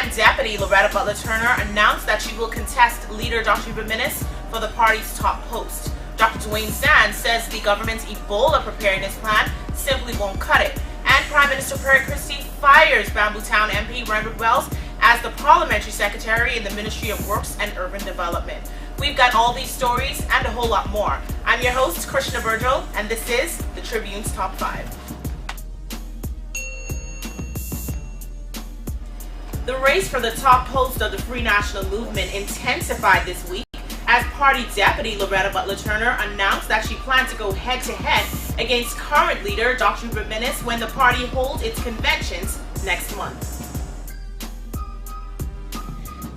FNM Deputy Loretta Butler-Turner announced that she will contest leader Dr. Jimenez for the party's top post. Dr. Dwayne Sands says the government's Ebola preparedness plan simply won't cut it. And Prime Minister Perry Christie fires Bambootown MP Renford Wells as the Parliamentary Secretary in the Ministry of Works and Urban Development. We've got all these stories and a whole lot more. I'm your host, Krishna Burjo, and this is the Tribune's Top 5. The race for the top post of the Free National Movement intensified this week as Party Deputy Loretta Butler-Turner announced that she plans to go head-to-head against current leader Dr. Jimenez when the party holds its conventions next month.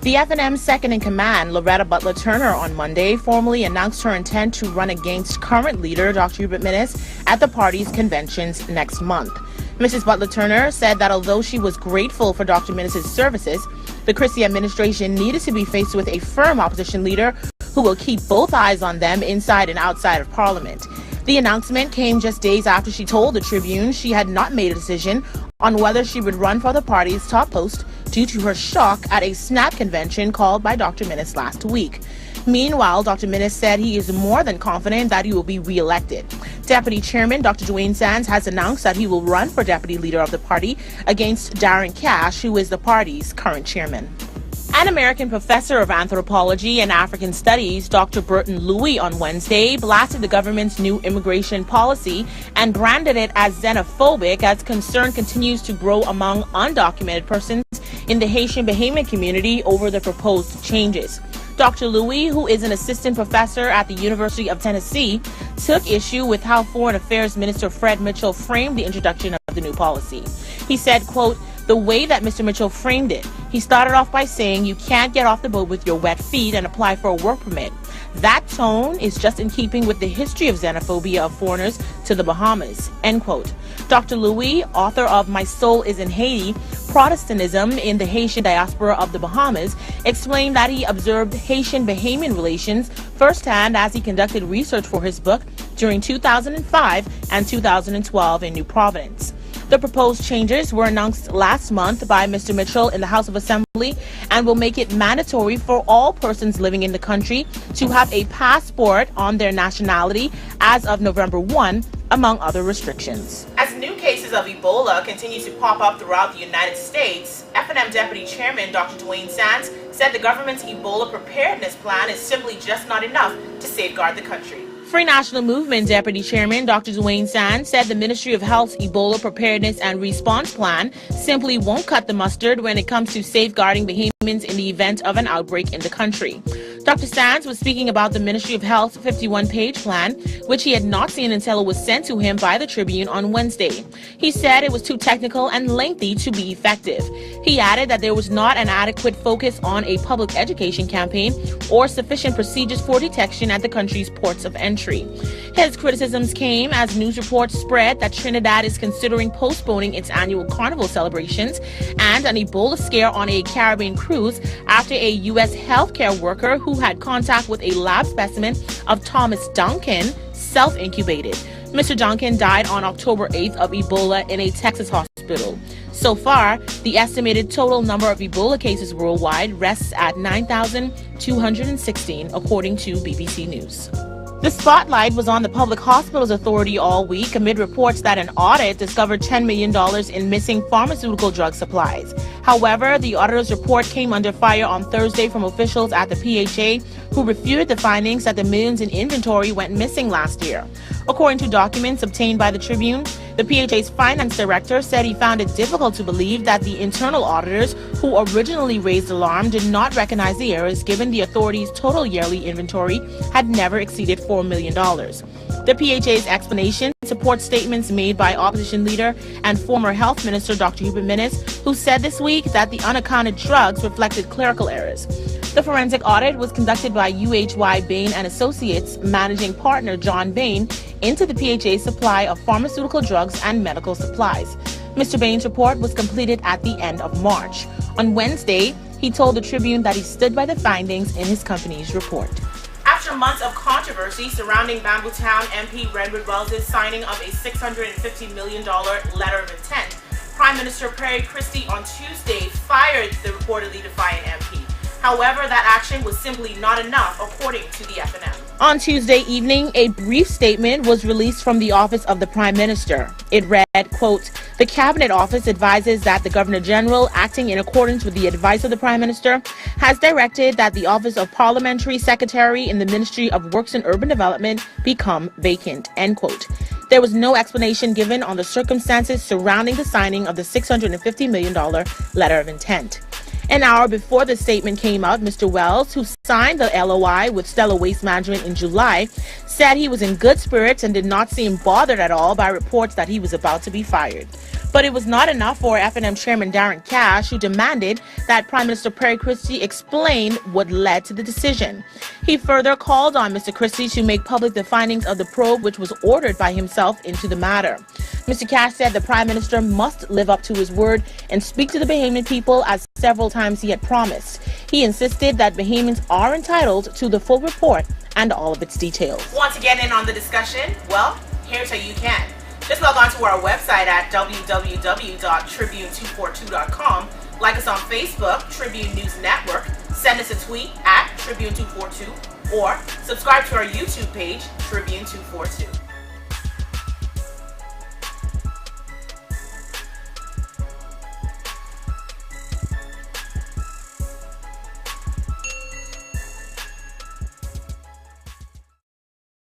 The FNM second-in-command, Loretta Butler-Turner, on Monday formally announced her intent to run against current leader Dr. Jimenez at the party's conventions next month. Mrs. Butler-Turner said that although she was grateful for Dr. Jimenez's services, the Christie administration needed to be faced with a firm opposition leader who will keep both eyes on them inside and outside of Parliament. The announcement came just days after she told the Tribune she had not made a decision on whether she would run for the party's top post due to her shock at a snap convention called by Dr. Jimenez last week. Meanwhile, Dr. Jimenez said he is more than confident that he will be re-elected. Deputy Chairman Dr. Dwayne Sands has announced that he will run for deputy leader of the party against Darren Cash, who is the party's current chairman. An American professor of anthropology and African studies, Dr. Burton Louis, on Wednesday blasted the government's new immigration policy and branded it as xenophobic as concern continues to grow among undocumented persons in the Haitian Bahamian community over the proposed changes. Dr. Louis, who is an assistant professor at the University of Tennessee, took issue with how Foreign Affairs Minister Fred Mitchell framed the introduction of the new policy. He said, quote, "The way that Mr. Mitchell framed it, he started off by saying you can't get off the boat with your wet feet and apply for a work permit. That tone is just in keeping with the history of xenophobia of foreigners to the Bahamas," end quote. Dr. Louis, author of My Soul is in Haiti, Protestantism in the Haitian Diaspora of the Bahamas, explained that he observed Haitian Bahamian relations firsthand as he conducted research for his book during 2005 and 2012 in New Providence. The proposed changes were announced last month by Mr. Mitchell in the House of Assembly and will make it mandatory for all persons living in the country to have a passport on their nationality as of November 1, among other restrictions. As new cases of Ebola continue to pop up throughout the United States, FNM Deputy Chairman Dr. Dwayne Sands said the government's Ebola preparedness plan is simply just not enough to safeguard the country. Free National Movement Deputy Chairman Dr. Dwayne Sands said the Ministry of Health's Ebola Preparedness and Response Plan simply won't cut the mustard when it comes to safeguarding Bahamians in the event of an outbreak in the country. Dr. Sands was speaking about the Ministry of Health's 51-page plan, which he had not seen until it was sent to him by the Tribune on Wednesday. He said it was too technical and lengthy to be effective. He added that there was not an adequate focus on a public education campaign or sufficient procedures for detection at the country's ports of entry. His criticisms came as news reports spread that Trinidad is considering postponing its annual carnival celebrations and an Ebola scare on a Caribbean cruise after a U.S. healthcare worker who had contact with a lab specimen of Thomas Duncan self-incubated. Mr. Duncan died on October 8th of Ebola in a Texas hospital. So far, the estimated total number of Ebola cases worldwide rests at 9,216, according to BBC News. The spotlight was on the Public Hospitals Authority all week amid reports that an audit discovered $10 million in missing pharmaceutical drug supplies. However, the auditor's report came under fire on Thursday from officials at the PHA who refuted the findings that the millions in inventory went missing last year. According to documents obtained by the Tribune, the PHA's finance director said he found it difficult to believe that the internal auditors who originally raised alarm did not recognize the errors given the authority's total yearly inventory had never exceeded $4 million. The PHA's explanation supports statements made by opposition leader and former health minister Dr. Jimenez, who said this week that the unaccounted drugs reflected clerical errors. The forensic audit was conducted by UHY Bain and Associates managing partner John Bain into the PHA's supply of pharmaceutical drugs and medical supplies. Mr. Bain's report was completed at the end of March. On Wednesday, he told the Tribune that he stood by the findings in his company's report. After months of controversy surrounding Bambootown MP Renford Wells' signing of a $650 million letter of intent, Prime Prime Minister Perry Christie on Tuesday fired the reportedly defiant MP. However, that action was simply not enough, according to the FNM. On Tuesday evening, a brief statement was released from the office of the Prime Minister. It read, quote, "The Cabinet Office advises that the Governor General, acting in accordance with the advice of the Prime Minister, has directed that the office of Parliamentary Secretary in the Ministry of Works and Urban Development become vacant," end quote. There was no explanation given on the circumstances surrounding the signing of the $650 million letter of intent. An hour before the statement came out, Mr. Wells, who signed the LOI with Stella Waste Management in July, said he was in good spirits and did not seem bothered at all by reports that he was about to be fired. But it was not enough for FNM Chairman Darren Cash, who demanded that Prime Minister Perry Christie explain what led to the decision. He further called on Mr. Christie to make public the findings of the probe, which was ordered by himself into the matter. Mr. Cash said the Prime Minister must live up to his word and speak to the Bahamian people as several times he had promised. He insisted that Bahamians are entitled to the full report and all of its details. Want to get in on the discussion? Well, here's how you can. Just log on to our website at www.tribune242.com. Like us on Facebook, Tribune News Network. Send us a tweet at Tribune242 or subscribe to our YouTube page, Tribune242.